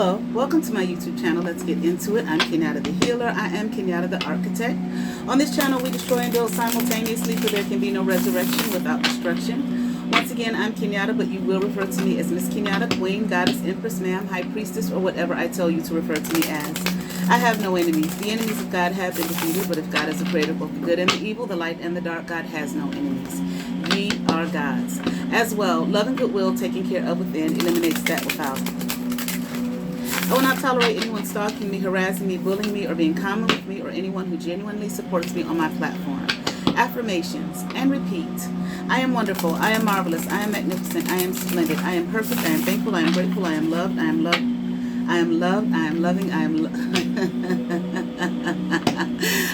Hello, welcome to my YouTube channel. Let's get into it. I'm Kenyatta the Healer. I am Kenyatta the ArtKitech. On this channel, we destroy and build simultaneously, for there can be no resurrection without destruction. Once again, I'm Kenyatta, but you will refer to me as Miss Kenyatta, Queen, Goddess, Empress, Ma'am, High Priestess, or whatever I tell you to refer to me as. I have no enemies. The enemies of God have been defeated, but if God is the creator of both the good and the evil, the light and the dark, God has no enemies. Ye are gods. As well, love and goodwill taken care of within eliminates that without. I will not tolerate anyone stalking me, harassing me, bullying me, or being common with me, or anyone who genuinely supports me on my platform. Affirmations, and repeat. I am wonderful. I am marvelous. I am magnificent. I am splendid. I am perfect. I am thankful. I am grateful. I am loved. I am loved. I am loved. I am loving. I am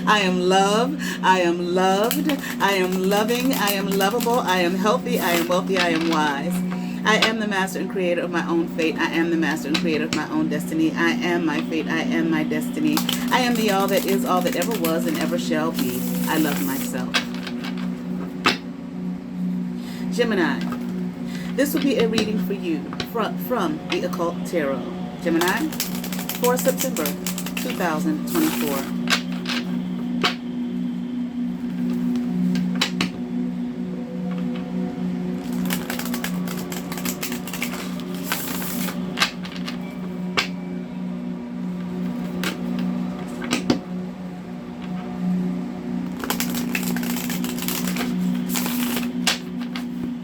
I am loved. I am loved. I am loving. I am lovable. I am healthy. I am wealthy. I am wise. I am the master and creator of my own fate. I am the master and creator of my own destiny. I am my fate. I am my destiny. I am the all that is, all that ever was, and ever shall be. I love myself. Gemini. This will be a reading for you from the Occult Tarot. Gemini, for September 2024.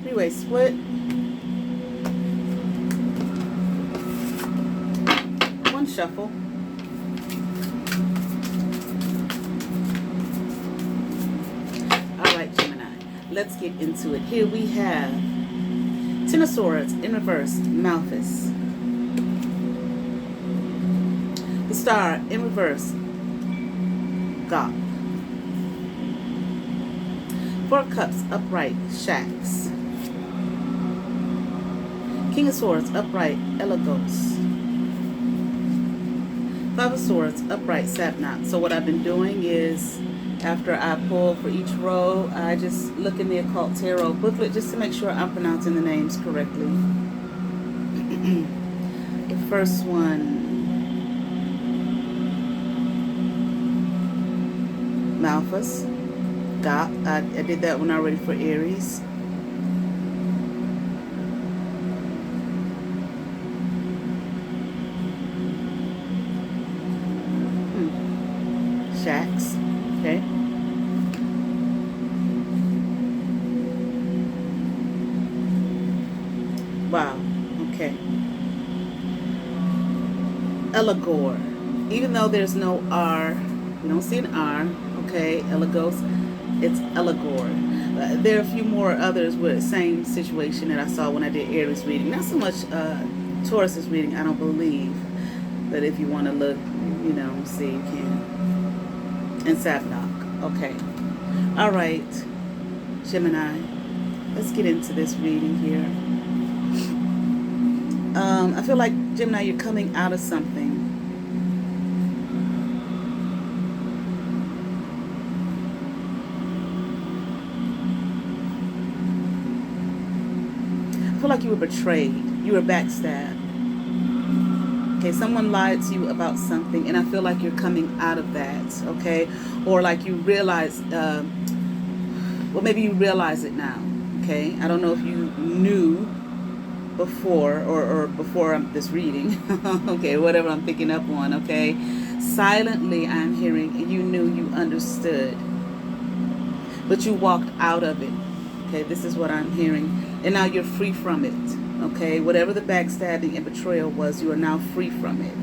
Three-way split. One shuffle. All right, Gemini. Let's get into it. Here we have Ten of Swords in reverse, Malthus. The Star in reverse, Goth. Four of Cups upright, Shax. King of Swords upright, Elagos. Five of Swords upright, Sapnot. So what I've been doing is, after I pull for each row, I just look in the Occult Tarot booklet just to make sure I'm pronouncing the names correctly. The first one, Malthus. Goth. I did that one already for Aries. Shax. Okay. Wow. Okay. Elagor. Even though there's no R, you don't see an R. Okay. Elagos. It's Elagor. There are a few more others with the same situation that I saw when I did Aries reading. Not so much Taurus's reading, I don't believe. But if you want to look, you know, see, you can. And Sapnok. Okay. All right, Gemini. Let's get into this reading here. I feel like, Gemini, you're coming out of something. I feel like you were betrayed. You were backstabbed. Okay, someone lied to you about something, and I feel like you're coming out of that, okay? Or like you realize, well, maybe you realize it now, okay? I don't know if you knew before or before this reading, okay, whatever I'm picking up on, okay? Silently, I'm hearing, you knew, you understood, but you walked out of it, okay? This is what I'm hearing, and now you're free from it. Okay, whatever the backstabbing and betrayal was, you are now free from it.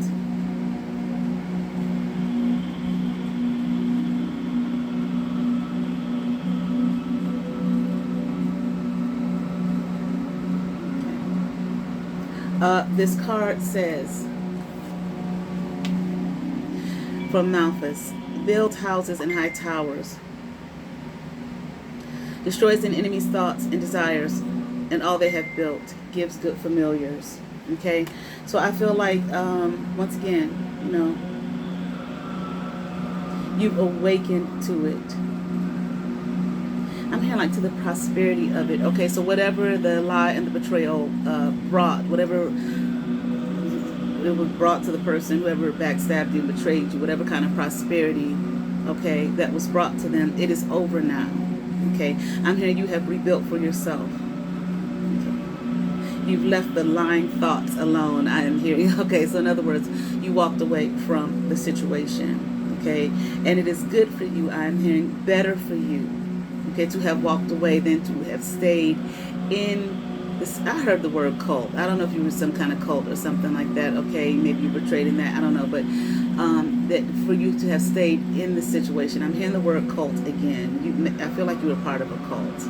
This card says, from Malthus, build houses and high towers, destroys an enemy's thoughts and desires, and all they have built, gives good familiars. Okay, so I feel like once again, you know, you've awakened to it. I'm hearing like to the prosperity of it. Okay, so whatever the lie and the betrayal brought, whatever it was brought to the person, whoever backstabbed you, betrayed you, whatever kind of prosperity, okay, that was brought to them, it is over now. Okay, I'm hearing you have rebuilt for yourself. Okay. You've left the lying thoughts alone. I am hearing. Okay, so in other words, you walked away from the situation. Okay, and it is good for you. I am hearing better for you. Okay, to have walked away than to have stayed in this. I heard the word cult. I don't know if you were some kind of cult or something like that. Okay, maybe you were betrayed in that. I don't know, but that for you to have stayed in the situation. I'm hearing the word cult again. I feel like you were part of a cult.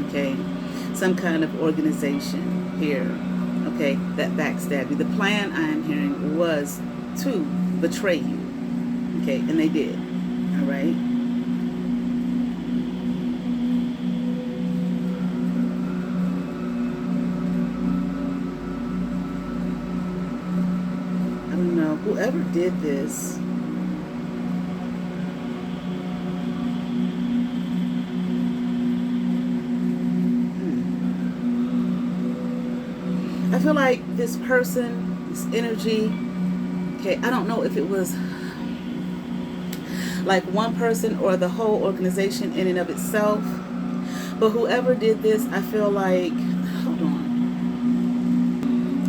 Okay, some kind of organization here. Okay, that backstabbed you. The plan I am hearing was to betray you. Okay, and they did. All right. Whoever did this, I feel like this person, this energy, okay, I don't know if it was like one person or the whole organization in and of itself, but whoever did this, I feel like, hold on.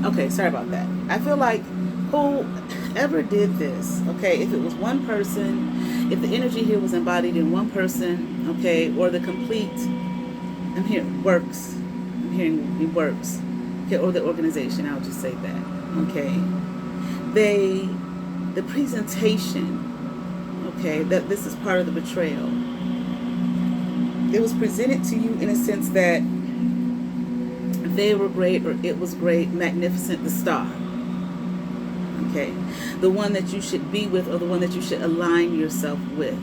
Okay, sorry about that. I feel like whoever did this, okay, if it was one person, if the energy here was embodied in one person, okay, or the complete, I'm hearing works, I'm hearing it works, okay, or the organization, I'll just say that, okay, the presentation, okay, that this is part of the betrayal, it was presented to you in a sense that they were great, or it was great, magnificent, the star. Okay, the one that you should be with, or the one that you should align yourself with.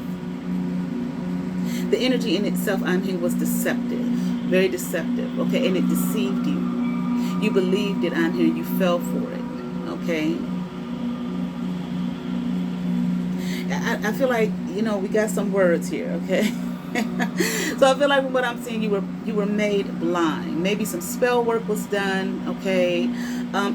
The energy in itself, I'm hearing, was deceptive, very deceptive. Okay, and it deceived you. You believed it. I'm hearing you fell for it. Okay. I feel like, you know, we got some words here. Okay. So I feel like from what I'm seeing, you were made blind. Maybe some spell work was done. Okay,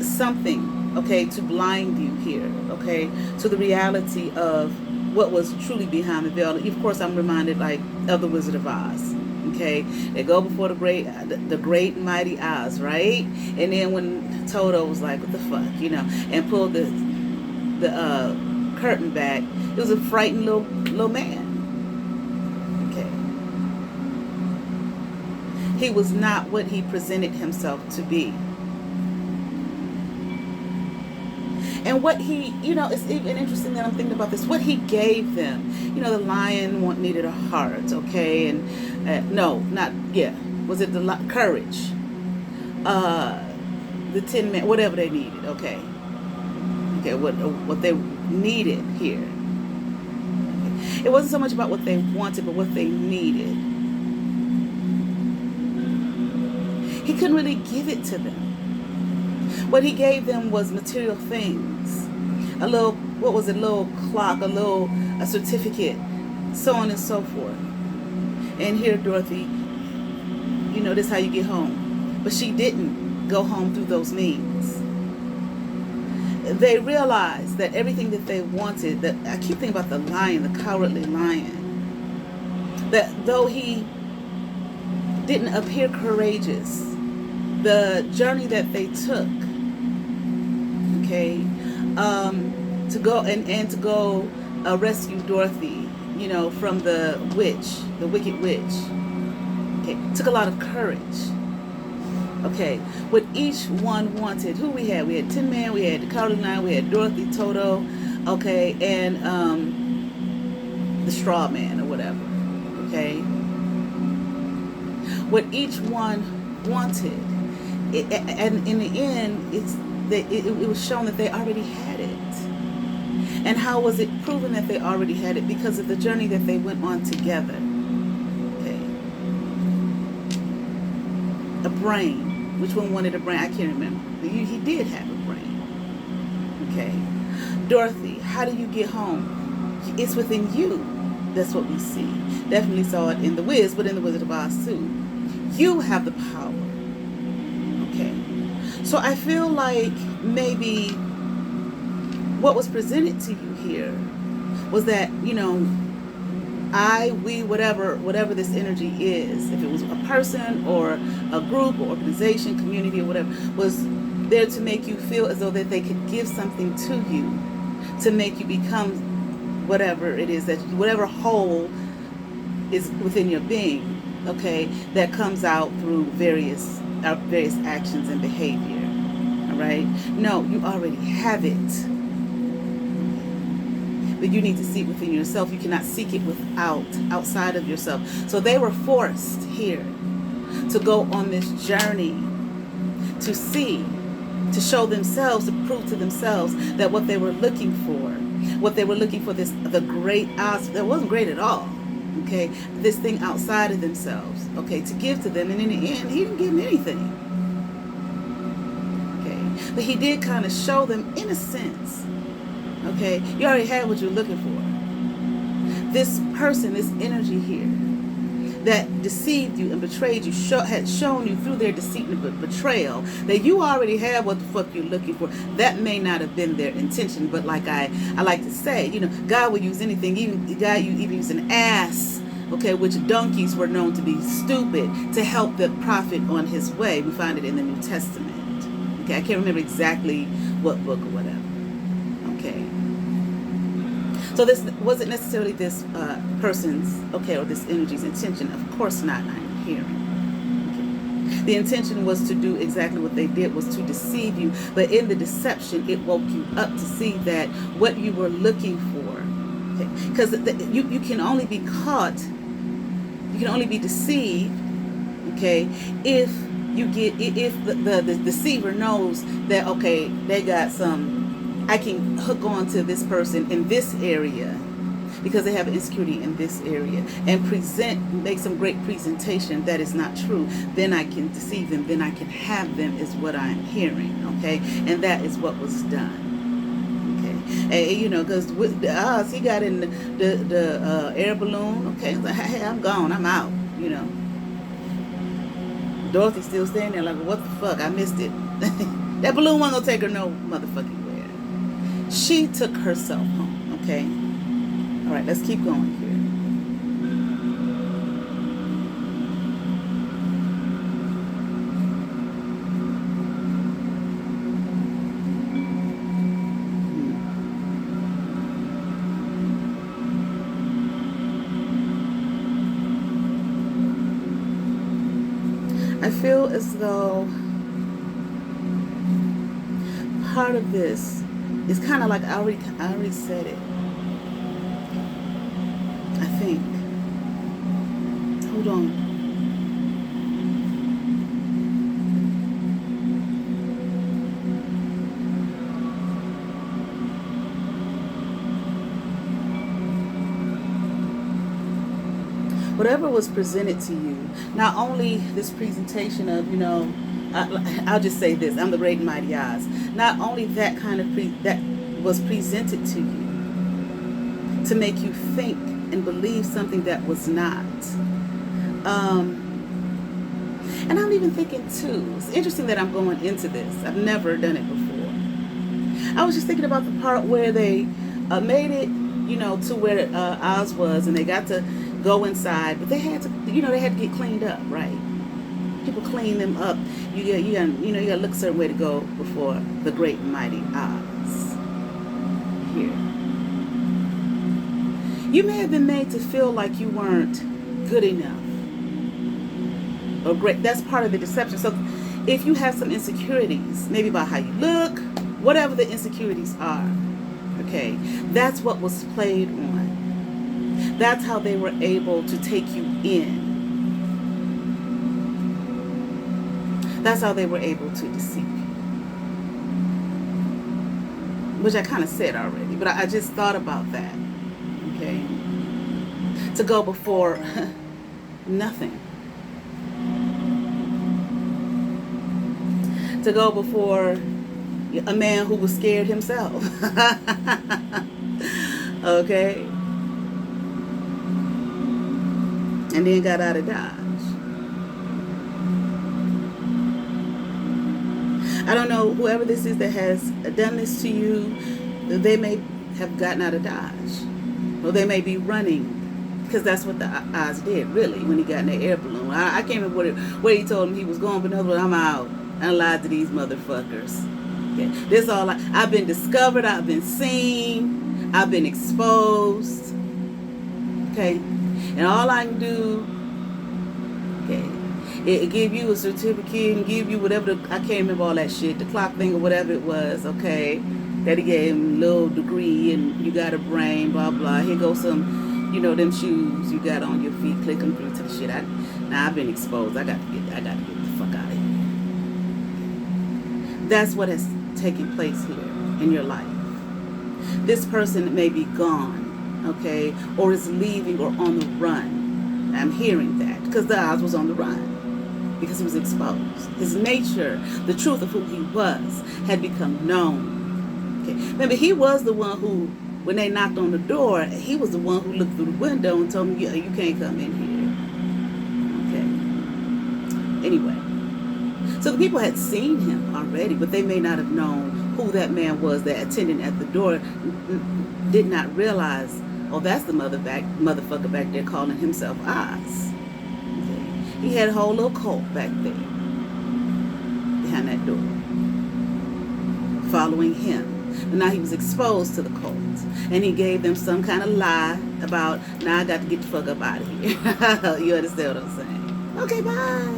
something. Okay, to blind you here, okay, to the reality of what was truly behind the veil. Of course, I'm reminded like of the Wizard of Oz. Okay, they go before the great and mighty Oz, right? And then when Toto was like, "What the fuck," you know, and pulled the curtain back, it was a frightened little man. Okay, he was not what he presented himself to be. And what he, you know, it's even interesting that I'm thinking about this. What he gave them, you know, the lion needed a heart, okay, and no, not was it the courage? The Tin Man, whatever they needed, okay, what they needed here. It wasn't so much about what they wanted, but what they needed. He couldn't really give it to them. What he gave them was material things. A little, what was it, a little clock, a certificate, so on and so forth. And here, Dorothy, you know, this is how you get home. But she didn't go home through those means. They realized that everything that they wanted, that I keep thinking about the lion, the cowardly lion, that though he didn't appear courageous, the journey that they took, okay, to go and to go rescue Dorothy, you know, from the witch, the wicked witch, okay, took a lot of courage. Okay, what each one wanted, who we had Tin Man, we had the Cowardly Lion, we had Dorothy, Toto, okay, and the Straw Man or whatever, okay. What each one wanted, and in the end, it was shown that they already had it. And how was it proven that they already had it? Because of the journey that they went on together. Okay. A brain. Which one wanted a brain? I can't remember. He did have a brain. Okay. Dorothy, how do you get home? It's within you. That's what we see. Definitely saw it in The Wiz, but in The Wizard of Oz too. You have the power. Okay. So I feel like maybe what was presented to you here was that, we, whatever this energy is, if it was a person or a group or organization, community or whatever, was there to make you feel as though that they could give something to you to make you become whatever it is, that whatever whole is within your being, okay, that comes out through various actions and behavior. All right? No, you already have it. But you need to see it within yourself. You cannot seek it outside of yourself. So they were forced here to go on this journey to see, to show themselves, to prove to themselves that what they were looking for, the great odds, that wasn't great at all. Okay, this thing outside of themselves, okay, to give to them, and in the end, he didn't give them anything. Okay, but he did kind of show them, in a sense. Okay, you already had what you're looking for. This person, this energy here, that deceived you and betrayed you, had shown you through their deceit and betrayal that you already have what the fuck you're looking for. That may not have been their intention, but like I like to say, God will use anything. Even God, you even use an ass, okay, which donkeys were known to be stupid, to help the prophet on his way. We find it in the New Testament. Okay, I can't remember exactly what book or whatever. Okay. So this wasn't necessarily this person's, okay, or this energy's intention. Of course not, I'm hearing. Okay. The intention was to do exactly what they did, was to deceive you. But in the deception, it woke you up to see that what you were looking for. Okay. Because you can only be caught, you can only be deceived, okay, if the deceiver knows that, okay, they got some, I can hook on to this person in this area because they have insecurity in this area and make some great presentation that is not true. Then I can deceive them. Then I can have them, is what I'm hearing. Okay, and that is what was done. Okay, and because with us, he got in the air balloon. Okay, like, hey, I'm gone. I'm out. Dorothy's still standing there like, what the fuck? I missed it. That balloon wasn't gonna take her no motherfucking. She took herself home, okay? All right, let's keep going here. I feel as though part of this, it's kind of like I already said it. I think. Hold on. Whatever was presented to you, not only this presentation of, I'll just say this, I'm the great and mighty Oz. Not only that kind of that was presented to you to make you think and believe something that was not. And I'm even thinking too, it's interesting that I'm going into this. I've never done it before. I was just thinking about the part where they made it, to where Oz was, and they got to go inside, but they had to, they had to get cleaned up, right? People clean them up. You gotta look a certain way to go before the great and mighty Oz. Here, you may have been made to feel like you weren't good enough or great. That's part of the deception. So, if you have some insecurities, maybe about how you look, whatever the insecurities are, okay, that's what was played on. That's how they were able to take you in. That's how they were able to deceive you. Which I kind of said already, but I just thought about that. Okay? To go before nothing. To go before a man who was scared himself. Okay? And then got out of Dodge. I don't know, whoever this is that has done this to you, They may have gotten out of Dodge, or they may be running, because that's what the Oz did, really, when he got in the air balloon. I can't remember where he told him he was going, but in other words, I'm out. I lied to these motherfuckers. Okay. This all I've been discovered, I've been seen, I've been exposed. Okay, and all I can do, okay, it give you a certificate and give you whatever I can't remember all that shit, the clock thing or whatever it was. Okay, that he gave him a little degree and you got a brain, blah blah. Here goes some, them shoes you got on your feet, click them through to the shit. Now I've been exposed. I got to get the fuck out of here. That's what has taken place here in your life. This person may be gone, okay, or is leaving or on the run. I'm hearing that because the Oz was on the run because he was exposed. His nature, the truth of who he was, had become known. Okay, remember he was the one who, when they knocked on the door, he was the one who looked through the window and told them, yeah, you can't come in here. Okay. Anyway. So the people had seen him already, but they may not have known who that man was. That attendant at the door did not realize, oh, that's the motherfucker back there calling himself Oz. Okay. He had a whole little cult back there behind that door, following him. And now he was exposed to the cult, and he gave them some kind of lie about, now I got to get the fuck up out of here. You understand what I'm saying? Okay, bye.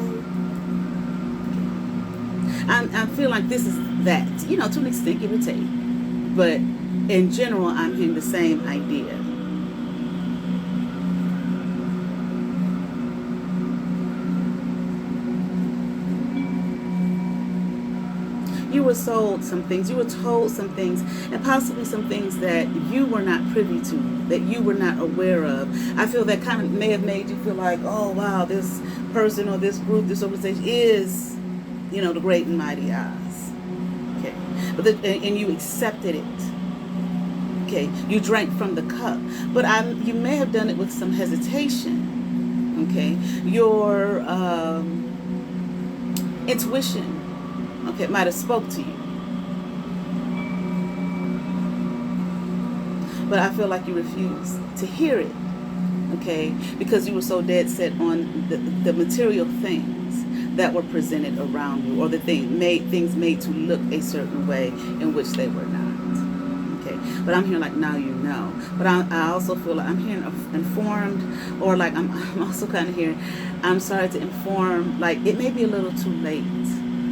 I feel like this is that, to an extent, give or take. But in general, I'm hearing the same idea. You were sold some things, you were told some things, and possibly some things that you were not privy to, that you were not aware of. I feel that kind of may have made you feel like, oh, wow, this person or this group, this organization is, the great and mighty Oz. Okay. And you accepted it. Okay. You drank from the cup. But you may have done it with some hesitation. Okay. Your intuition, okay, might have spoke to you. But I feel like you refused to hear it. Okay. Because you were so dead set on the material things that were presented around you, or the things made to look a certain way in which they were not. Okay, but I'm hearing like, now you know. But I also feel like I'm hearing informed, or like I'm also kind of hearing, I'm sorry to inform, like it may be a little too late.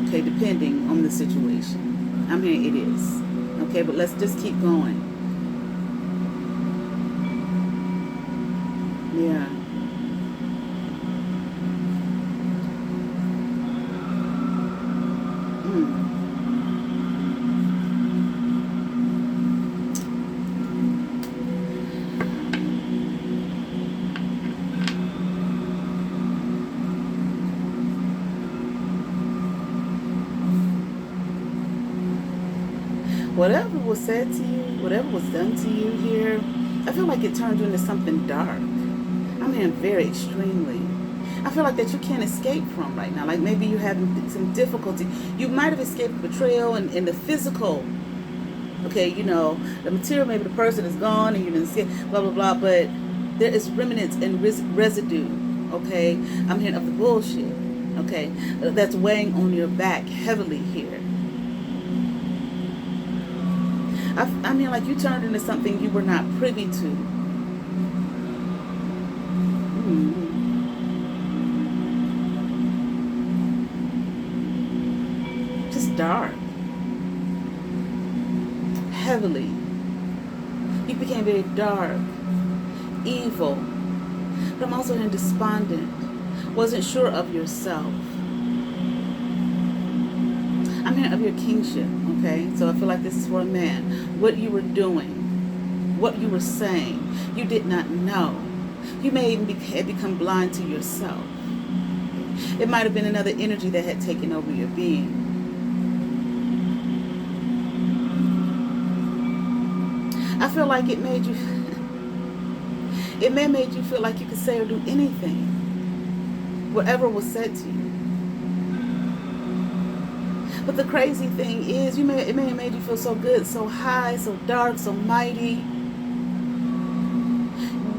Okay, depending on the situation. I'm hearing it is. Okay, but let's just keep going. Yeah. Whatever was said to you, whatever was done to you here, I feel like it turned you into something dark. I'm hearing very extremely. I feel like that you can't escape from right now. Like maybe you're having some difficulty. You might have escaped betrayal and the physical. Okay, the material, maybe the person is gone and you didn't see it, blah, blah, blah. But there is remnants and residue, okay? I'm hearing of the bullshit, okay? That's weighing on your back heavily here. I mean, like you turned into something you were not privy to. Just dark. Heavily. You became very dark. Evil. But I'm also hearing despondent. Wasn't sure of yourself. I'm hearing of your kingship, okay? So I feel like this is for a man. What you were doing, what you were saying, you did not know. You may even have become blind to yourself. It might have been another energy that had taken over your being. I feel like it may have made you feel like you could say or do anything, whatever was said to you. But the crazy thing is, it may have made you feel so good, so high, so dark, so mighty.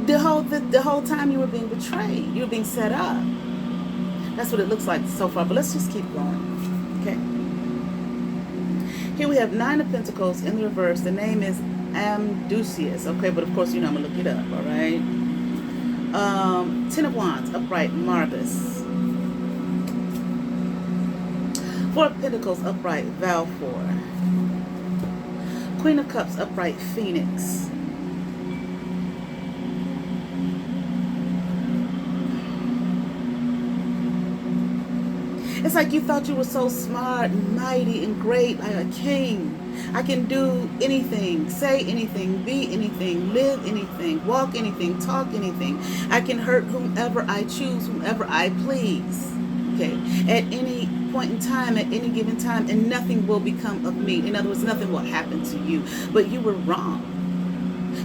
The whole time you were being betrayed. You were being set up. That's what it looks like so far. But let's just keep going. Okay. Here we have 9 of Pentacles in the reverse. The name is Amdusius. Okay, but of course, I'm going to look it up. All right. 10 of Wands, upright, Marbus. 4 of Pentacles, upright, Valfor. Queen of Cups, upright, Phoenix. It's like you thought you were so smart and mighty and great, like a king. I can do anything, say anything, be anything, live anything, walk anything, talk anything. I can hurt whomever I choose, whomever I please. Okay, at any point in time, at any given time, and nothing will become of me. In other words, nothing will happen to you. But you were wrong.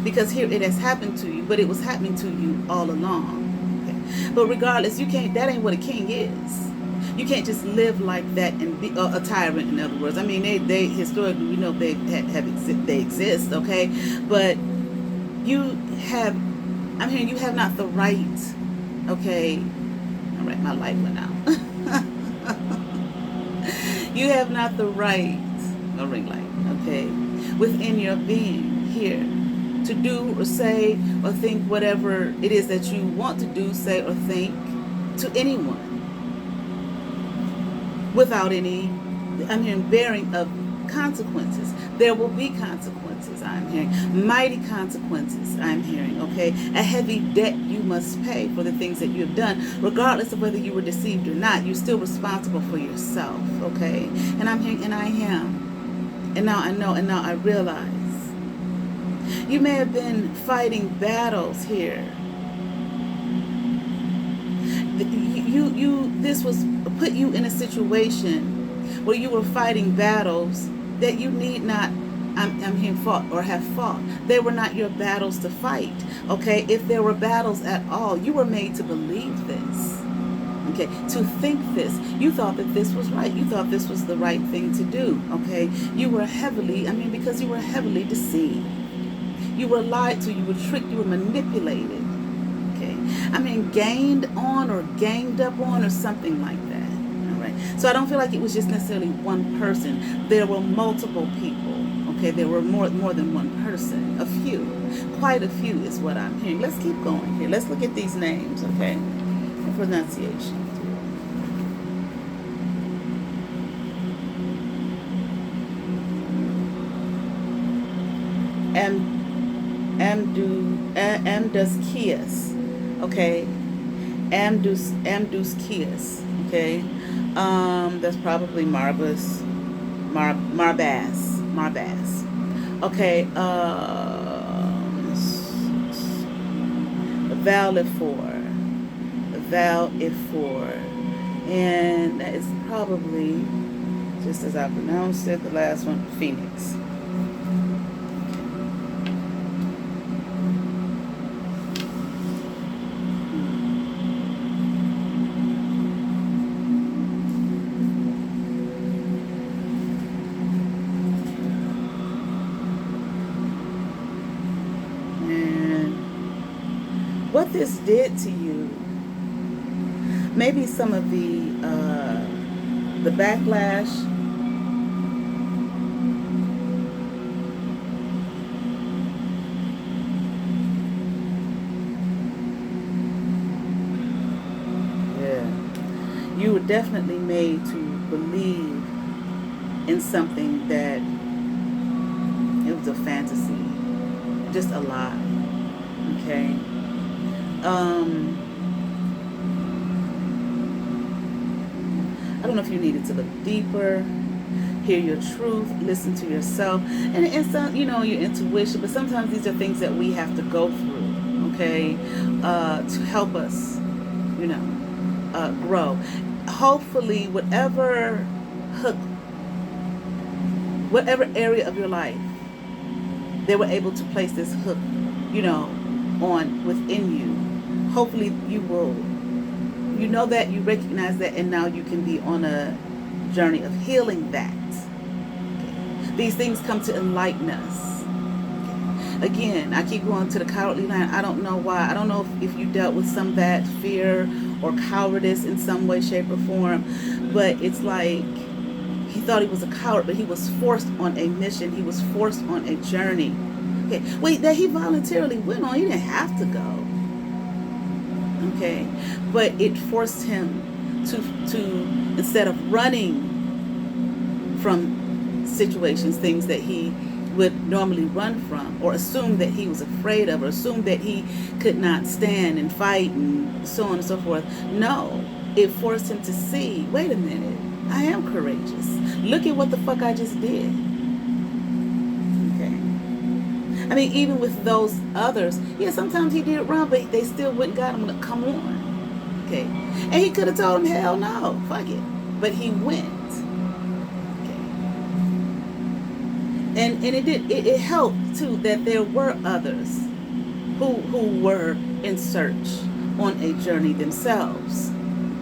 Because here it has happened to you, but it was happening to you all along. Okay. But regardless, that ain't what a king is. You can't just live like that and be a tyrant, in other words. I mean, they historically, they exist, okay? But you have not the right, okay? All right, my light went out. You have not the right, a ring light, okay, within your being here to do or say or think whatever it is that you want to do, say, or think to anyone. Without any, bearing of consequences. There will be consequences, I'm hearing. Mighty consequences, I'm hearing, okay? A heavy debt you must pay for the things that you have done. Regardless of whether you were deceived or not, you're still responsible for yourself, okay? And I'm hearing, and I am. And now I know, and now I realize. You may have been fighting battles here. This was put you in a situation where you were fighting battles that you need not, fought or have fought. They were not your battles to fight, okay? If there were battles at all, you were made to believe this, okay? To think this. You thought that this was right. You thought this was the right thing to do, okay? You were because you were heavily deceived. You were lied to, you were tricked, you were manipulated. Gained on or ganged up on or something like that. All right. So I don't feel like it was just necessarily one person. There were multiple people. Okay. There were more than one person. A few. Quite a few is what I'm hearing. Let's keep going here. Let's look at these names. Okay. And pronunciation. Amduskias. Okay, Amduskias. Okay, that's probably Marbas. Okay, Valifor, and that is probably, just as I pronounced it, the last one, Phoenix. What this did to you, maybe some of the backlash, you were definitely made to believe in something that it was a fantasy, just a lie, okay? I don't know if you needed to look deeper, hear your truth, listen to yourself, and some, your intuition. But sometimes these are things that we have to go through, okay, to help us, grow. Hopefully, whatever area of your life, they were able to place this hook, on within you. Hopefully you will, that you recognize that, and now you can be on a journey of healing that. Okay. These things come to enlighten us. Okay. Again, I keep going to the cowardly lion. I don't know why. I don't know if you dealt with some bad fear or cowardice in some way, shape, or form, but it's like he thought he was a coward, but he was forced on a mission. He was forced on a journey. Okay, wait, that he voluntarily went on. He didn't have to go. Okay, but it forced him to instead of running from situations, things that he would normally run from, or assume that he was afraid of, or assume that he could not stand and fight and so on and so forth. No, it forced him to see, wait a minute, I am courageous. Look at what the fuck I just did. Okay. I mean, even with those others, yeah, sometimes he did run, but they still wouldn't got him to come on. Okay. And he could have told him, hell no, fuck it. But he went. Okay. And it helped too that there were others who were in search on a journey themselves.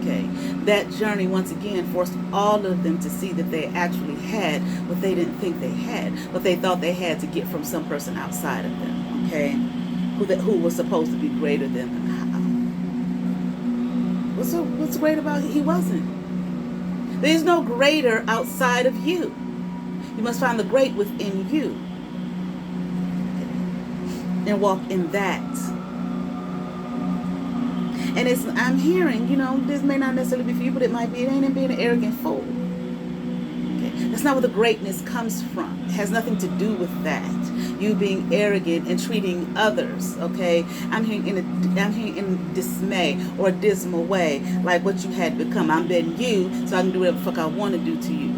Okay. That journey, once again, forced all of them to see that they actually had what they didn't think they had, what they thought they had to get from some person outside of them. Okay. Who was supposed to be greater than them. What's great about it? He wasn't. There's no greater outside of you. You must find the great within you. Okay. And walk in that. And I'm hearing, this may not necessarily be for you, but it might be. It ain't in being an arrogant fool. Okay. That's not where the greatness comes from. It has nothing to do with that. You being arrogant and treating others, okay? I'm hearing in dismay or a dismal way, like what you had become. I'm betting you, so I can do whatever the fuck I want to do to you.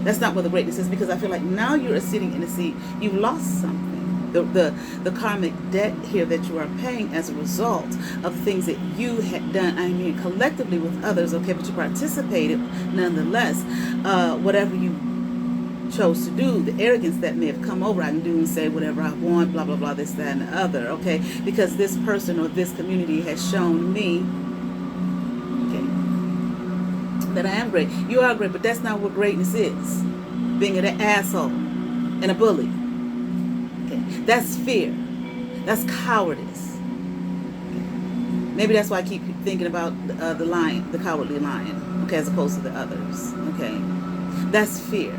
That's not where the greatness is, because I feel like now you are sitting in a seat. You've lost something. The karmic debt here that you are paying as a result of things that you had done, I mean, collectively with others, okay, but you participated nonetheless. Whatever you chose to do, the arrogance that may have come over, I can do and say whatever I want, blah, blah, blah, this, that, and the other, okay, because this person or this community has shown me, okay, that I am great. You are great, but that's not what greatness is. Being an asshole and a bully. That's fear. That's cowardice. Okay. Maybe that's why I keep thinking about the lion, the cowardly lion, okay, as opposed to the others. Okay, that's fear,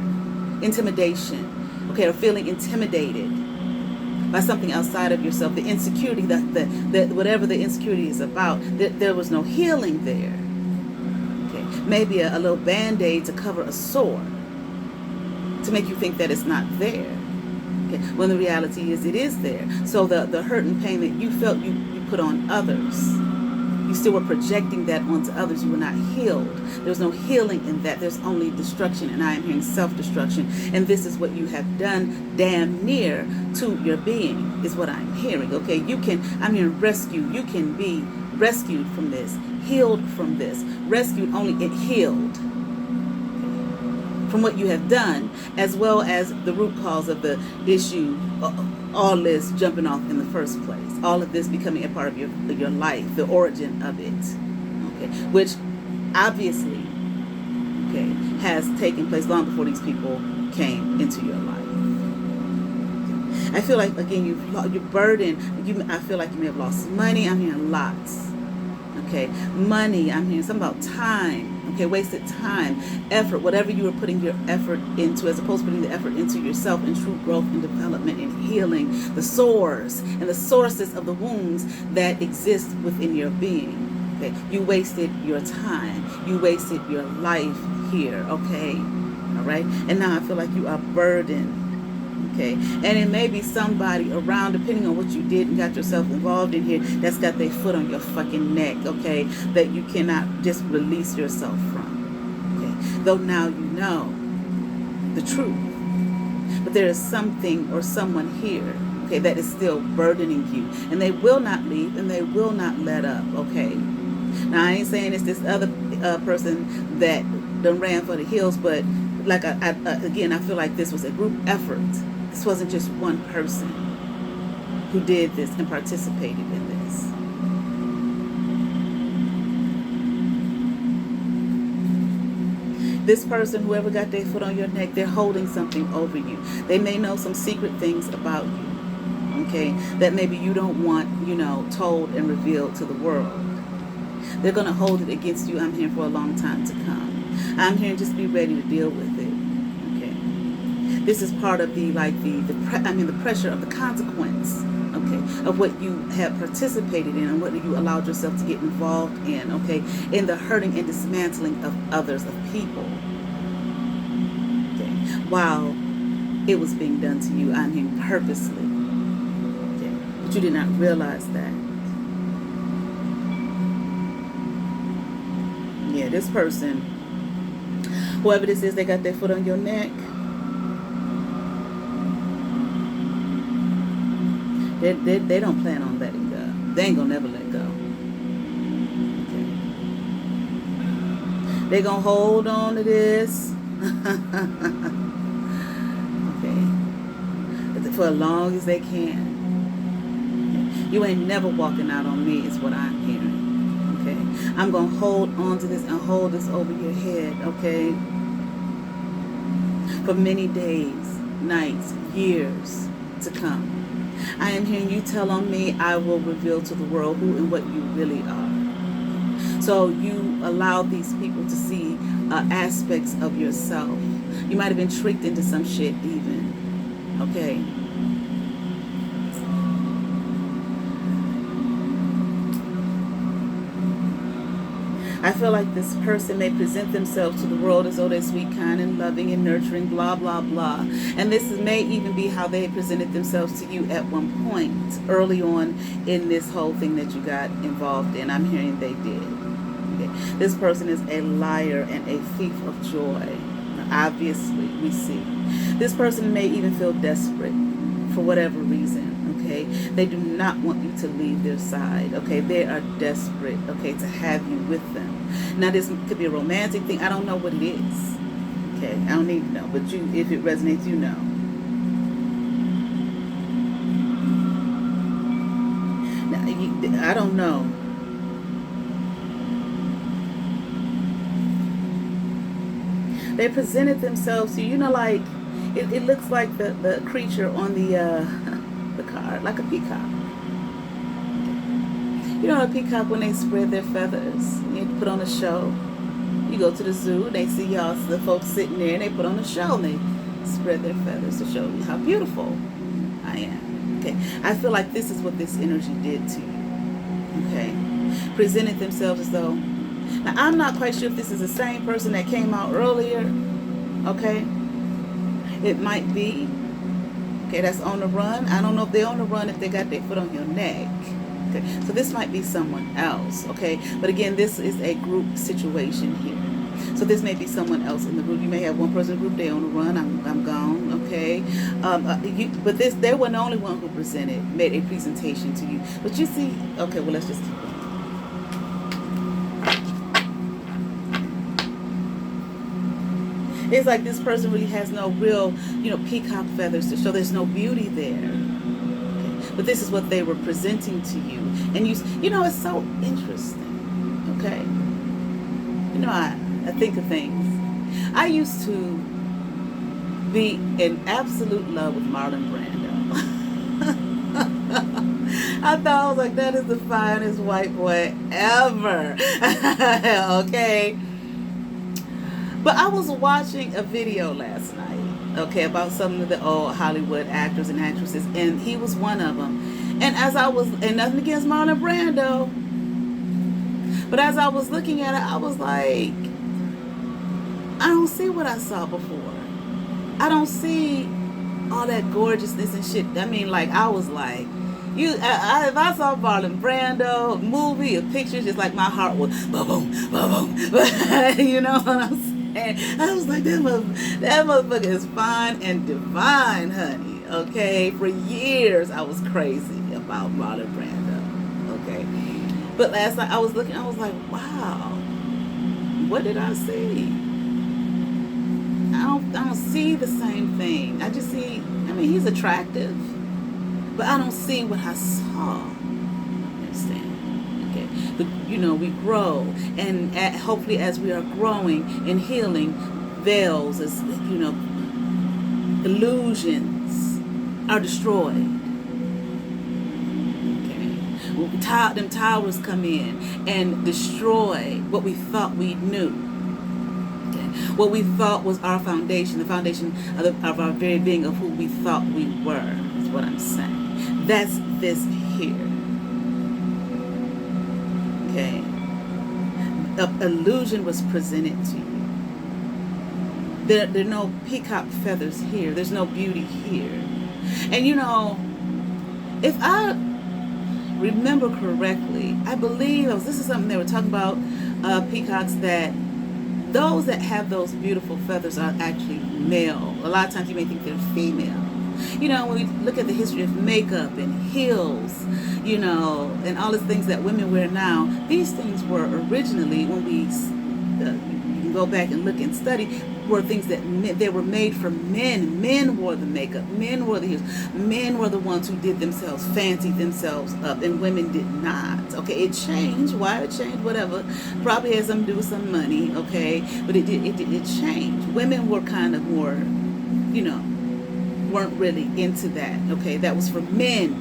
intimidation. Okay, or feeling intimidated by something outside of yourself. The insecurity, the whatever the insecurity is about. There was no healing there. Okay, maybe a little band-aid to cover a sore, to make you think that it's not there. When the reality is it is there. So the hurt and pain that you felt, you put on others. You still were projecting that onto others. You were not healed. There's no healing in that. There's only destruction, and I am hearing self-destruction. And this is what you have done damn near to your being, is what I'm hearing. Okay, I'm hearing rescue. You can be rescued from this, healed from this, rescued only it healed from what you have done, as well as the root cause of the issue, all this jumping off in the first place, all of this becoming a part of your life, the origin of it, okay, which obviously, okay, has taken place long before these people came into your life. Okay. I feel like, again, you're burdened. I feel like you may have lost money. I'm hearing lots. Okay, money. I'm hearing something about time. Okay, wasted time, effort, whatever you were putting your effort into, as opposed to putting the effort into yourself in true growth and development and healing the sores and the sources of the wounds that exist within your being. Okay, you wasted your time. You wasted your life here. Okay, all right. And now I feel like you are burdened. Okay, and it may be somebody around, depending on what you did and got yourself involved in here, that's got their foot on your fucking neck, okay, that you cannot just release yourself from. Okay, though now you know the truth, but there is something or someone here, okay, that is still burdening you, and they will not leave and they will not let up. Okay, now I ain't saying it's this other person that done ran for the hills, but like again, I feel like this was a group effort. This wasn't just one person who did this and participated in this. This person, whoever got their foot on your neck, they're holding something over you. They may know some secret things about you, okay, that maybe you don't want, told and revealed to the world. They're going to hold it against you, I'm hearing, for a long time to come. I'm hearing just be ready to deal with it, okay. This is part of the pressure of the consequence, okay, of what you have participated in and what you allowed yourself to get involved in, okay, in the hurting and dismantling of others, of people, okay, while it was being done to you, I mean, purposely, okay, but you did not realize that. Yeah, this person, whoever this is, they got their foot on your neck. They don't plan on letting go. They ain't gonna never let go. Okay. They gonna hold on to this. Okay. For as long as they can. Okay. You ain't never walking out on me is what I'm hearing. Okay. I'm gonna hold on to this and hold this over your head, okay? For many days, nights, years to come. I am hearing you tell on me, I will reveal to the world who and what you really are. So you allow these people to see aspects of yourself. You might have been tricked into some shit even. Okay. I feel like this person may present themselves to the world as though they're sweet, kind, and loving and nurturing, blah, blah, blah. And this may even be how they presented themselves to you at one point, early on in this whole thing that you got involved in. I'm hearing they did. Okay. This person is a liar and a thief of joy. Obviously, we see. This person may even feel desperate for whatever reason. Okay, they do not want you to leave their side. Okay, they are desperate, okay, to have you with them. Now, this could be a romantic thing. I don't know what it is. Okay, I don't need to know, but you, if it resonates, you know. Now, I don't know. They presented themselves to you, like it looks like the creature on the card, like a peacock. You know, a peacock, when they spread their feathers, you put on a show. You go to the zoo, they see y'all, the folks sitting there, and they put on a show, and they spread their feathers to show you how beautiful I am. Okay, I feel like this is what this energy did to you. Okay, presented themselves as though. Now, I'm not quite sure if this is the same person that came out earlier. Okay, it might be. Okay, that's on the run. I don't know if they're on the run if they got their foot on your neck. Okay, so this might be someone else. Okay, but again, this is a group situation here. So this may be someone else in the group. You may have one person group, they're on the run. I'm gone. Okay, but they weren't the only one who made a presentation to you. But you see, okay, well, let's just keep going. It's like this person really has no real, peacock feathers to show. There's no beauty there. Okay. But this is what they were presenting to you. And it's so interesting. Okay. I think of things. I used to be in absolute love with Marlon Brando. I thought, I was like, that is the finest white boy ever. Okay. But I was watching a video last night, okay, about some of the old Hollywood actors and actresses, and he was one of them. And and nothing against Marlon Brando, but as I was looking at it, I was like, I don't see what I saw before. I don't see all that gorgeousness and shit. I mean, like, I was like, if I saw Marlon Brando movie or pictures, just like my heart would boom, boom, boom. You know what I'm saying? And I was like, that motherfucker is fine and divine, honey. Okay, for years I was crazy about Marlon Brando. Okay, but last night I was looking, I was like, wow, what did I see? I don't see the same thing. I just see, he's attractive, but I don't see what I saw. Understand? Okay. we grow, and hopefully as we are growing and healing, veils, as illusions are destroyed. Them towers come in and destroy what we thought we knew. Okay. What we thought was our foundation, the foundation of our very being, of who we thought we were, is what I'm saying. That's this here. Okay. An illusion was presented to you. There are no peacock feathers here. There's no beauty here. And if I remember correctly, I believe this is something they were talking about, peacocks, that those that have those beautiful feathers are actually male. A lot of times you may think they're female. When we look at the history of makeup and heels, and all the things that women wear now, these things were originally, when we you can go back and look and study, were things that they were made for men. Men wore the makeup, men wore the heels, men were the ones who did themselves, fancied themselves up, and women did not. Okay, it changed. Why it changed? Whatever. Probably has something to do with some money. Okay, but it changed. Women were kind of more, weren't really into that. Okay, that was for men,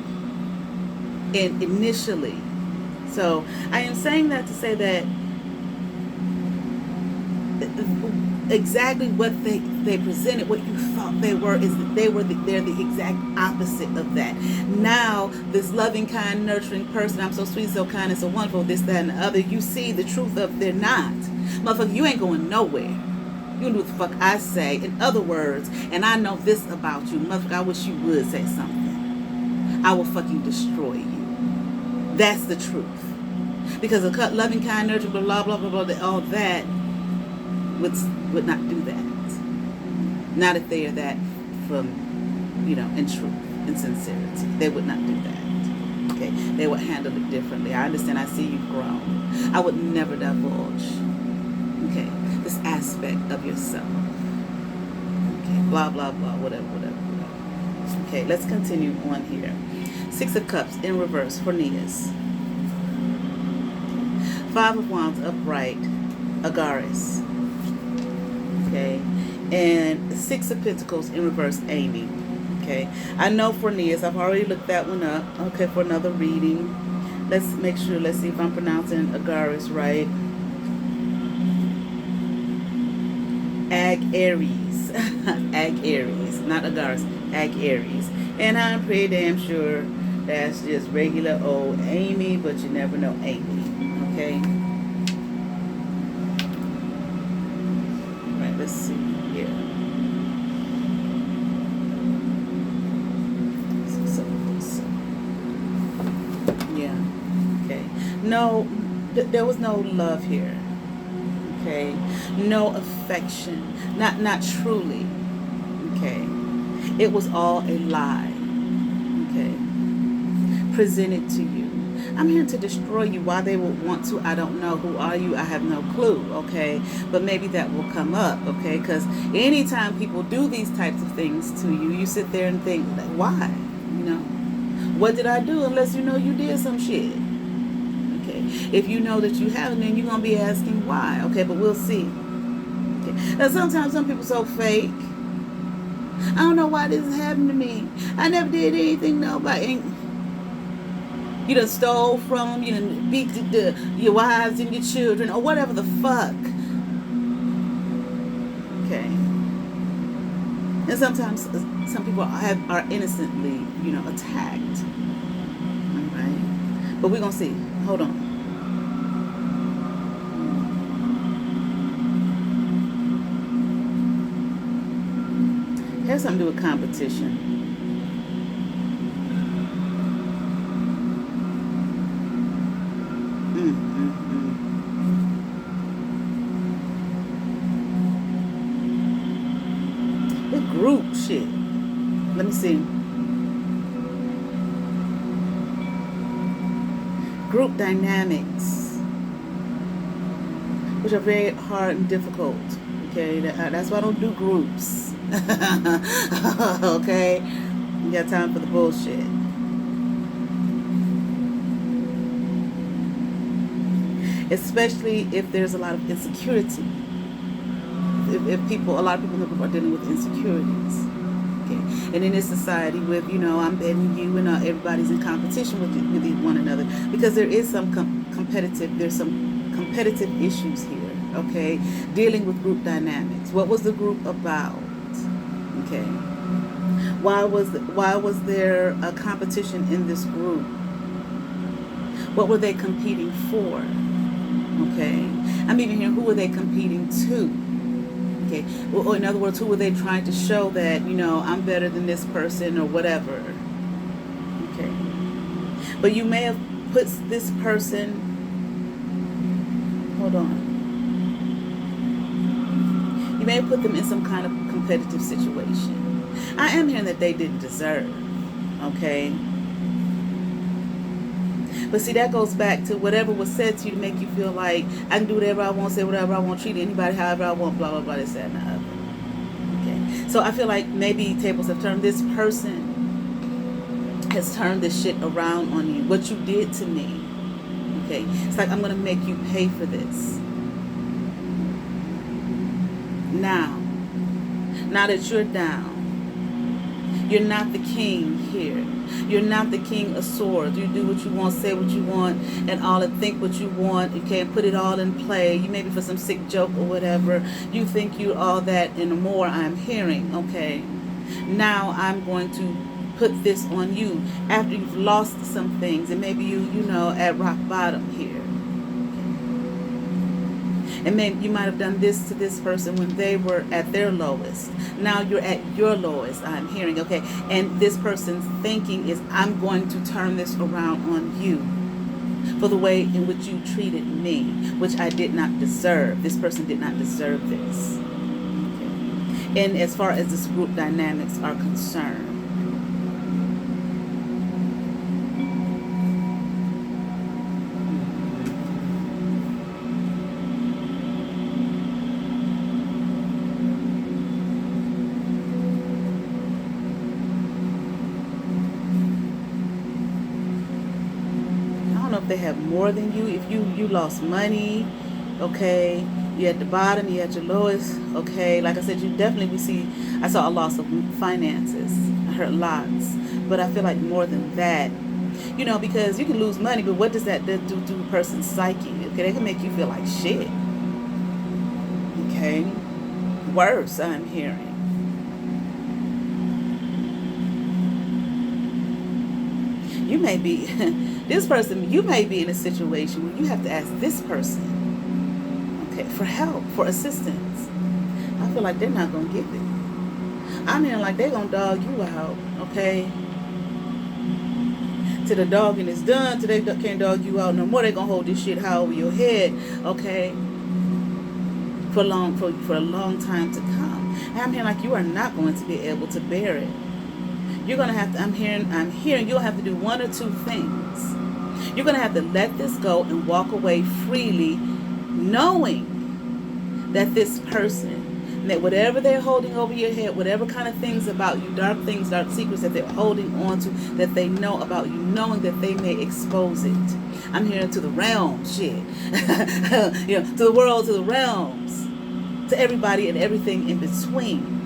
and initially. So I am saying that to say that exactly what they presented, what you thought they were, is that they're the exact opposite of that. Now, this loving, kind, nurturing person, I'm so sweet, so kind, and so wonderful, this, that, and the other, you see the truth of they're not. Motherfucker, you ain't going nowhere. You do what the fuck I say. In other words, and I know this about you, motherfucker, I wish you would say something. I will fucking destroy you. That's the truth. Because a loving, kind, nurturing, blah, blah, blah, blah, all that would not do that. Not if they are that from, in truth and sincerity. They would not do that. Okay? They would handle it differently. I understand. I see you've grown. I would never divulge, okay, this aspect of yourself. Okay? Blah, blah, blah, whatever. Okay, let's continue on here. 6 of Cups in reverse for Nias. 5 of Wands upright, Agaris. Okay, and 6 of Pentacles in reverse, Amy. Okay, I know for Nias, I've already looked that one up. Okay, for another reading. Let's make sure. Let's see if I'm pronouncing Agaris right. Ag-Aries. Ag-Aries, not Agaris. Ag-Aries. And I'm pretty damn sure that's just regular old Amy, but you never know Amy. Okay. Let's see here. Yeah. Okay. No, there was no love here. Okay. No affection. Not truly. Okay. It was all a lie. Okay. Presented to you. I'm here to destroy you. Why they would want to, I don't know. Who are you? I have no clue, okay? But maybe that will come up, okay? Because anytime people do these types of things to you, you sit there and think, why? What did I do? Unless you know you did some shit. Okay? If you know that you haven't, then you're going to be asking why, okay? But we'll see. Okay? Now, sometimes some people are so fake. I don't know why this is happening to me. I never did anything, nobody. You done stole from them, you done beat your wives and your children, or whatever the fuck. Okay. And sometimes some people are innocently, attacked. Alright. But we're going to see. Hold on. It has something to do with competition. Group shit. Let me see. Group dynamics, which are very hard and difficult. Okay, that's why I don't do groups. Okay, you got time for the bullshit. especially if there's a lot of insecurity. If people, a lot of people in the group are dealing with insecurities. Okay, and in this society, with I'm better than you, and everybody's in competition with one another, because there is some there's some competitive issues here. Okay, dealing with group dynamics. What was the group about? Okay, why was there a competition in this group? What were they competing for? Okay, I'm even hearing, who were they competing to? Okay, or in other words, who were they trying to show that I'm better than this person or whatever? Okay, but you may have put this person. Hold on. You may have put them in some kind of competitive situation. I am hearing that they didn't deserve. Okay. But see, that goes back to whatever was said to you to make you feel like I can do whatever I want, say whatever I want, treat anybody however I want, blah, blah, blah, this, that, and the other. Okay. So I feel like maybe tables have turned. This person has turned this shit around on you. What you did to me. Okay. It's like, I'm going to make you pay for this. Now that you're down, you're not the king here. You're not the king of swords. You do what you want, say what you want, and all, and think what you want. Okay, and put it all in play. You maybe for some sick joke or whatever. You think you all that and more. I'm hearing. Okay, now I'm going to put this on you after you've lost some things, and maybe you at rock bottom here. And maybe you might have done this to this person when they were at their lowest. Now you're at your lowest, I'm hearing, okay? And this person's thinking is, I'm going to turn this around on you for the way in which you treated me, which I did not deserve. This person did not deserve this. Okay. And as far as this group dynamics are concerned, they have more than you. If you lost money, okay, you're at the bottom, you're at your lowest, okay, like I said, you definitely I saw a loss of finances. I heard lots, but I feel like more than that, because you can lose money, but what does that do to a person's psyche? Okay, they can make you feel like shit. Okay, worse, I'm hearing. You may be this person, you may be in a situation where you have to ask this person, okay, for help, for assistance. I feel like they're not going to give it. I mean, like, they're going to dog you out, okay? Till the dogging is done, till they can't dog you out no more. They're going to hold this shit high over your head, okay? For a long time to come. And I'm hearing like you are not going to be able to bear it. You're going to have to, I'm hearing you'll have to do one or two things. You're going to have to let this go and walk away freely, knowing that this person, that whatever they're holding over your head, whatever kind of things about you, dark things, dark secrets that they're holding on to, that they know about you, knowing that they may expose it. I'm hearing to the realms, shit. To the world, to the realms, to everybody and everything in between.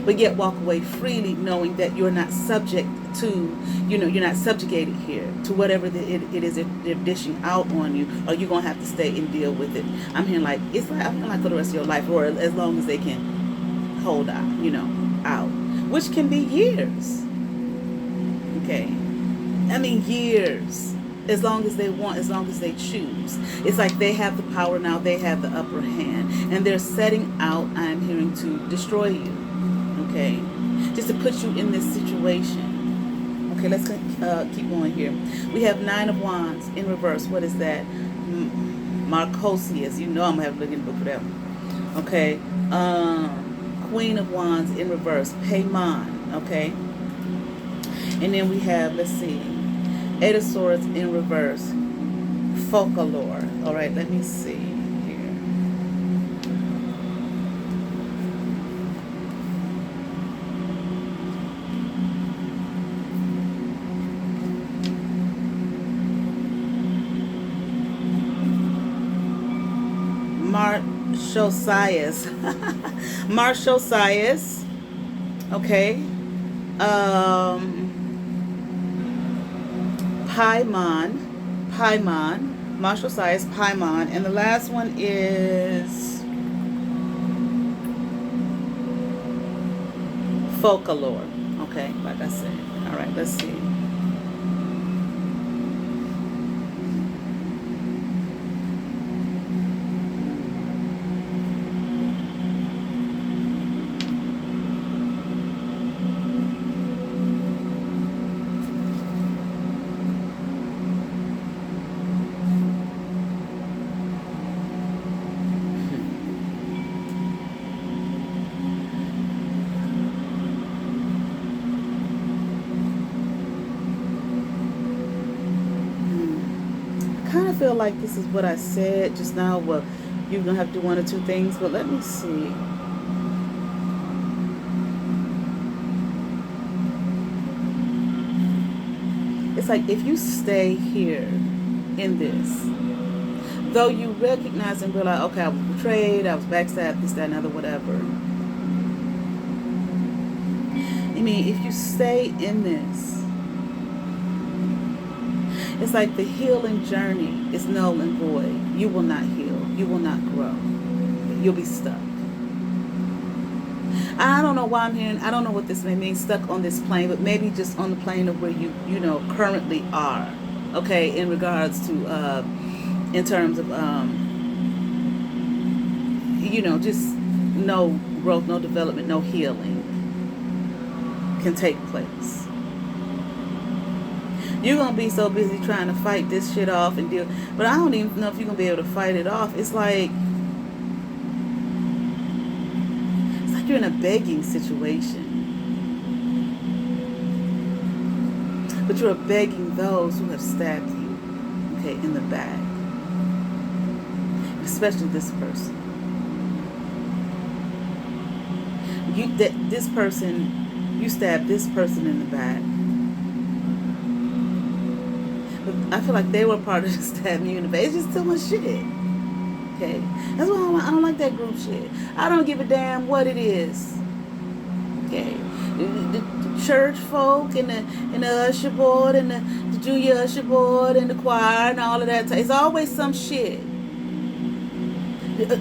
But yet walk away freely, knowing that you're not subject to, you're not subjugated here to whatever it is they're dishing out on you, or you're going to have to stay and deal with it. I'm hearing like, I'm hearing like for the rest of your life, or as long as they can hold out, out, which can be years. Okay. I mean, years. As long as they want, as long as they choose. It's like they have the power now, they have the upper hand, and they're setting out, I'm hearing, to destroy you. Okay, just to put you in this situation. Okay, let's keep going here. We have 9 of Wands in reverse. What is that? Marcosius. I'm gonna have to look in the book for that one. Okay, Queen of Wands in reverse. Paimon. Okay, and then we have, let's see, 8 of Swords in reverse. Folklore. All right, let me see. Marshosias. Marshosias. Okay. Paimon. Marshosias, Paimon. And the last one is folklore. Okay, like I said. All right, let's see. Kind of feel like this is what I said just now. Well, you're gonna have to do one or two things, but let me see. It's like if you stay here in this, though you recognize and realize, okay, I was betrayed, I was backstabbed, this, that, and other, whatever. I mean, if you stay in this, it's like the healing journey is null and void. You will not heal. You will not grow. You'll be stuck. I don't know why I'm hearing, I don't know what this may mean, stuck on this plane, but maybe just on the plane of where you currently are. Okay, in regards to, in terms of, just no growth, no development, no healing can take place. You're going to be so busy trying to fight this shit off and deal. But I don't even know if you're going to be able to fight it off. It's like you're in a begging situation. But you're begging those who have stabbed you, okay, in the back. Especially this person. You stabbed this person in the back. I feel like they were part of the stabbing you in the back. It's just too much shit. Okay? That's why I don't like that group shit. I don't give a damn what it is. Okay? The church folk and the usher board and the junior usher board and the choir and all of that. It's always some shit.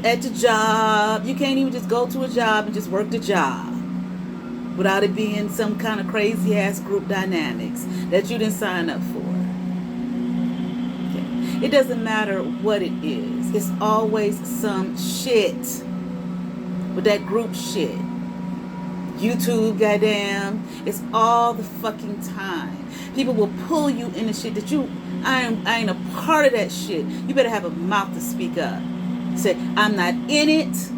At your job, you can't even just go to a job and just work the job without it being some kind of crazy ass group dynamics that you didn't sign up for. It doesn't matter what it is. It's always some shit. With that group shit. YouTube, goddamn. It's all the fucking time. People will pull you in the shit that I ain't a part of that shit. You better have a mouth to speak up. Say, I'm not in it.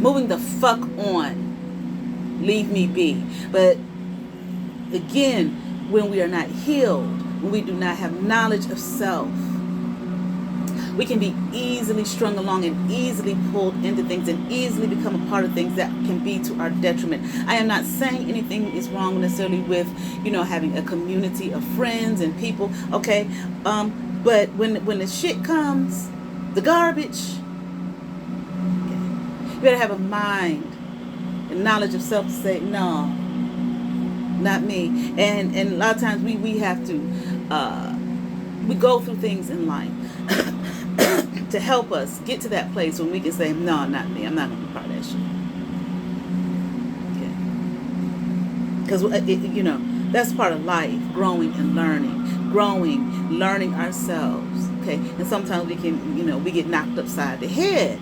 Moving the fuck on. Leave me be. But again, when we are not healed, when we do not have knowledge of self, we can be easily strung along and easily pulled into things and easily become a part of things that can be to our detriment. I am not saying anything is wrong necessarily with, having a community of friends and people, okay? But when the shit comes, the garbage, okay, you better have a mind and knowledge of self to say, no, not me. And a lot of times we have to, we go through things in life to help us get to that place when we can say, no, not me. I'm not going to be part of that shit. Okay. Because, that's part of life, growing and learning ourselves. Okay. And sometimes we can, we get knocked upside the head.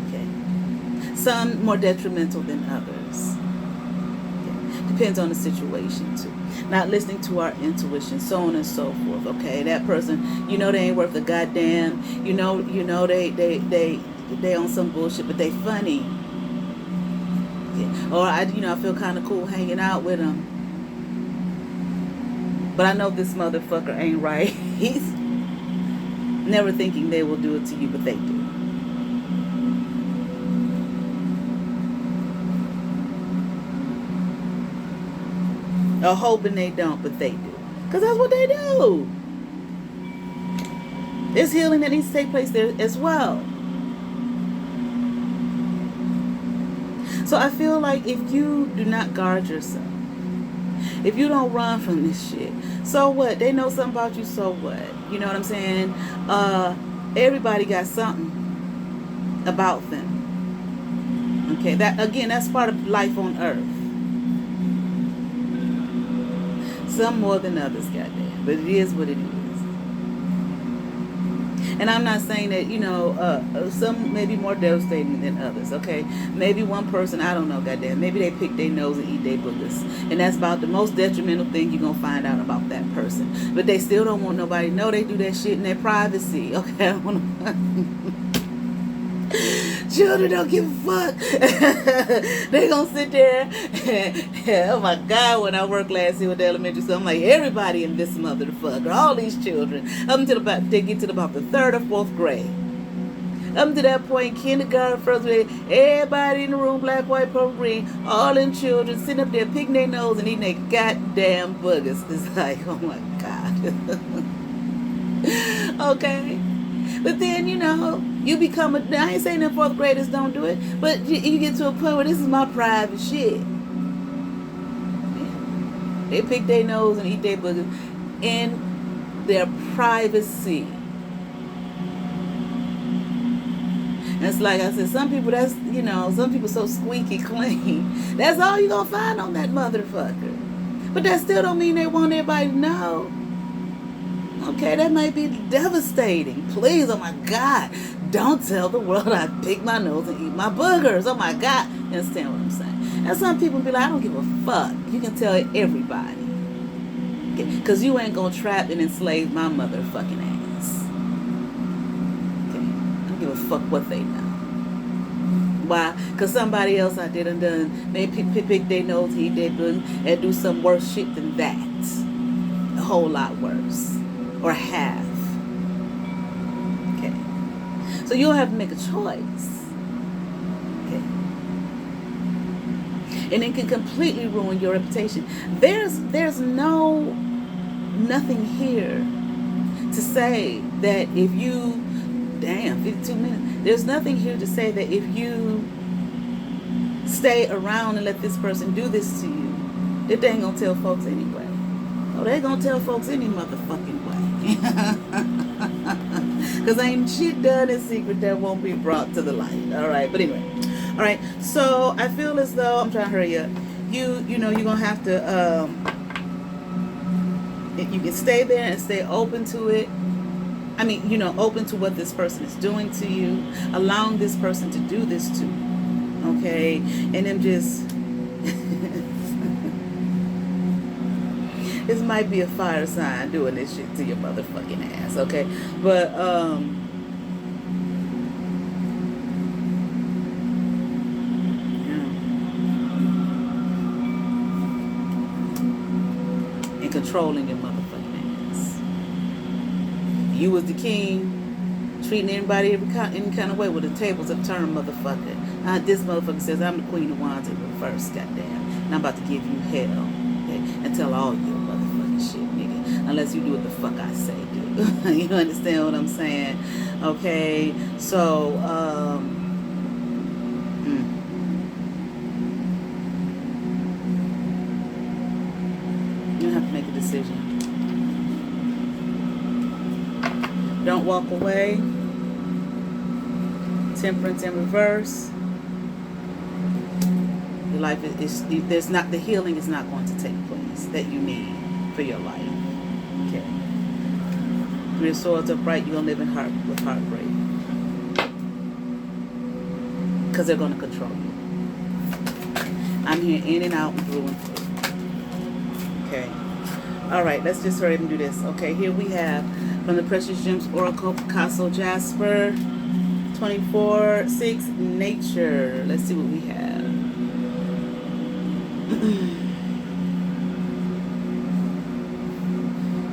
Okay. Some more detrimental than others. Depends on the situation too. Not listening to our intuition, so on and so forth. Okay, that person, they ain't worth a goddamn. They on some bullshit, but they funny. Yeah. Or I feel kind of cool hanging out with them, but I know this motherfucker ain't right. He's never thinking they will do it to you, but they do. Or hoping they don't, but they do. Because that's what they do. There's healing that needs to take place there as well. So I feel like if you do not guard yourself, if you don't run from this shit, so what? They know something about you, so what? You know what I'm saying? Everybody got something about them. Okay, that again, that's part of life on earth. Some more than others, goddamn. But it is what it is. And I'm not saying that, you know, some may be more devastating than others, okay? Maybe one person, I don't know, goddamn, maybe they pick their nose and eat their boogers. And that's about the most detrimental thing you're going to find out about that person. But they still don't want nobody to know they do that shit in their privacy, okay? I don't want to... Children don't give a fuck. They gonna sit there and, oh my God, when I worked last year with the elementary school, I'm like, everybody in this motherfucker, all these children, up until about, they get to about the 3rd or 4th grade. Up to that point, kindergarten, 1st grade, everybody in the room, black, white, purple, green, all them children sitting up there picking their nose and eating their goddamn boogers. It's like, oh my God. Okay. But then, you know, you become a... I ain't saying that 4th graders don't do it, but you get to a point where this is my private shit. They pick their nose and eat their boogers in their privacy. And it's like I said, some people, that's, you know, some people so squeaky clean. That's all you gonna find on that motherfucker. But that still don't mean they want everybody to know. Okay, that might be devastating. Please, oh my God, don't tell the world I pick my nose and eat my boogers. Oh my God. You understand what I'm saying? And some people be like, I don't give a fuck. You can tell everybody. Okay? Because you ain't going to trap and enslave my motherfucking ass. Okay? I don't give a fuck what they know. Why? Because somebody else I did and done, they pick their nose, eat their boogers, and do some worse shit than that. A whole lot worse. Or have. Okay. So you'll have to make a choice. Okay. And it can completely ruin your reputation. There's nothing here to say that if you, damn, 52 minutes. There's nothing here to say that if you stay around and let this person do this to you, that they ain't gonna tell folks anyway. Oh, they gonna tell folks any motherfucking way. Because ain't shit done in secret that won't be brought to the light. Alright, but anyway. Alright, so I feel as though, I'm trying to hurry up. You know, you're gonna have to, you can stay there and stay open to it. I mean, you know, open to what this person is doing to you. Allowing this person to do this to you. Okay? And then just... This might be a fire sign doing this shit to your motherfucking ass, okay? But, and controlling your motherfucking ass. You was the king, treating everybody any kind of way with the tables have turned, motherfucker. This motherfucker says, I'm the queen of wands in reverse, goddamn. And I'm about to give you hell, okay? And tell all you shit, nigga. Unless you do what the fuck I say, dude. You understand what I'm saying? Okay, so you have to make a decision. Don't walk away. Temperance in reverse. Your life is there's not, the healing is not going to take place that you need for your life. Okay. When your swords upright, you're going to live with heartbreak. Because they're going to control you. I'm here in and out and through and through. Okay. Alright, let's just hurry up and do this. Okay, here we have from the Precious Gems Oracle, Picasso, Jasper, 24/6, Nature. Let's see what we have.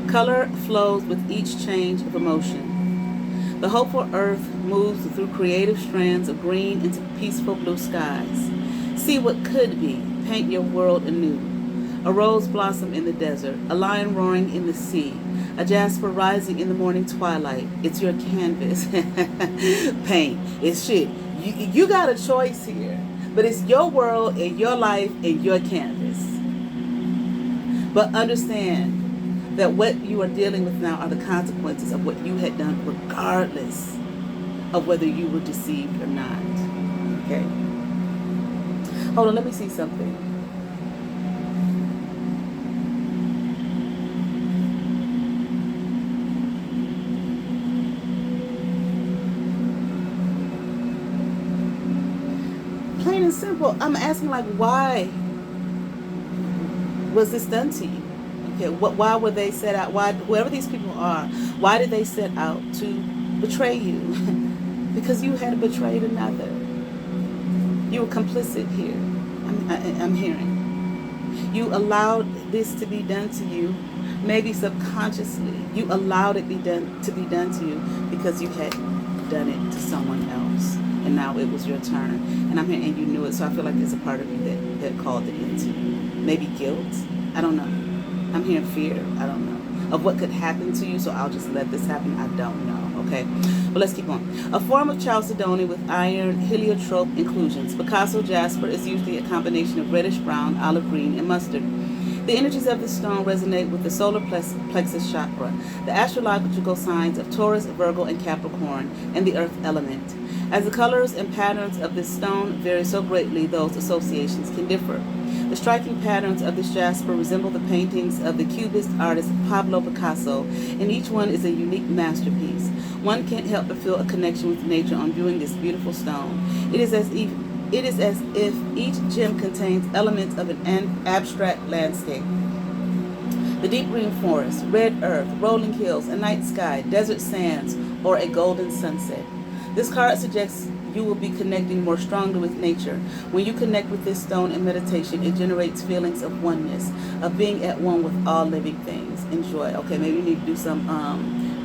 Color flows with each change of emotion. The hopeful earth moves through creative strands of green into peaceful blue skies. See what could be. Paint your world anew. A rose blossom in the desert. A lion roaring in the sea. A jasper rising in the morning twilight. It's your canvas. Paint. It's shit. You got a choice here. But it's your world and your life and your canvas. But understand that what you are dealing with now are the consequences of what you had done, regardless of whether you were deceived or not. Okay? Hold on, let me see something. Plain and simple, I'm asking, like, why was this done to you? Okay, why were they set out? Why, whoever these people are, why did they set out to betray you? Because you had betrayed another. You were complicit here. I'm hearing. You allowed this to be done to you, maybe subconsciously. You allowed it to be done to you because you had done it to someone else, and now it was your turn. And I'm here, and you knew it. So I feel like there's a part of you that called it into you. Maybe guilt. I don't know. I'm hearing fear. I don't know of what could happen to you. So I'll just let this happen. I don't know. Okay, but let's keep on. A form of chalcedony with iron heliotrope inclusions. Picasso jasper is usually a combination of reddish brown, olive green, and mustard. The energies of this stone resonate with the solar plexus chakra, the astrological signs of Taurus, Virgo, and Capricorn, and the earth element. As the colors and patterns of this stone vary so greatly, those associations can differ. The striking patterns of this jasper resemble the paintings of the Cubist artist Pablo Picasso, and each one is a unique masterpiece. One can't help but feel a connection with nature on viewing this beautiful stone. It is as if each gem contains elements of an abstract landscape. The deep green forest, red earth, rolling hills, a night sky, desert sands, or a golden sunset. This card suggests you will be connecting more strongly with nature. When you connect with this stone in meditation, it generates feelings of oneness, of being at one with all living things. Enjoy. Okay, maybe you need to do some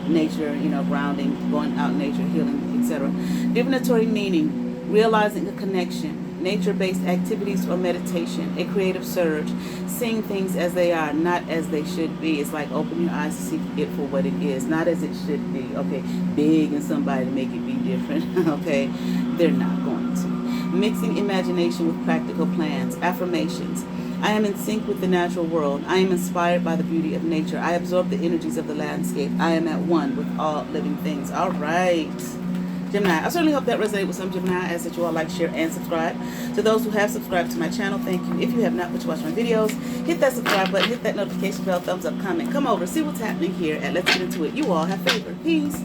nature, grounding, going out in nature, healing, etc. Divinatory meaning, realizing a connection, nature-based activities or meditation, a creative surge, seeing things as they are, not as they should be. It's like open your eyes to see it for what it is, not as it should be. Okay, big and somebody to make it be different. Okay, they're not going to. Mixing imagination with practical plans, affirmations. I am in sync with the natural world. I am inspired by the beauty of nature. I absorb the energies of the landscape. I am at one with all living things. All right. Gemini. I certainly hope that resonated with some Gemini. I ask that you all like, share, and subscribe. To those who have subscribed to my channel, thank you. If you have not, but you watch my videos, hit that subscribe button, hit that notification bell, thumbs up, comment, come over, see what's happening here at Let's Get Into It. You all have favor. Peace.